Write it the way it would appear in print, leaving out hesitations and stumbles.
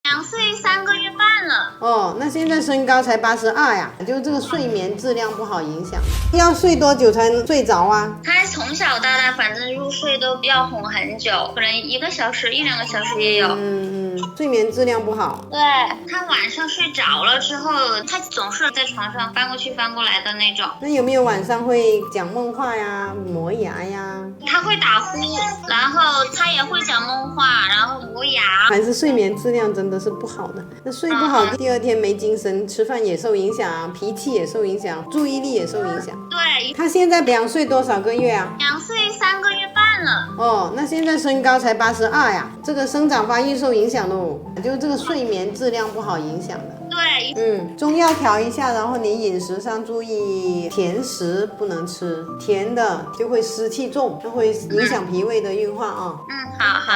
2岁3个月半了。哦，那现在身高才82呀，就这个睡眠质量不好影响。要睡多久才能睡着啊？他从小到大，反正入睡都要哄很久，可能1个小时、1-2个小时也有。睡眠质量不好。对，他晚上睡着了之后，他总是在床上翻过去翻过来的那种。那有没有晚上会讲梦话呀、磨牙呀？他会打呼，然后他也会讲梦话，然后磨牙。还是睡眠质量真的是不好的。那睡不好，第二天没精神，吃饭也受影响，脾气也受影响，注意力也受影响。对，他现在2岁多少个月啊？2岁3个月半了。哦，那现在身高才82呀，这个生长发育受影响喽，就这个睡眠质量不好影响的。对，中药调一下，然后你饮食上注意，甜食不能吃，甜的就会湿气重，就会影响脾胃的运化啊。好。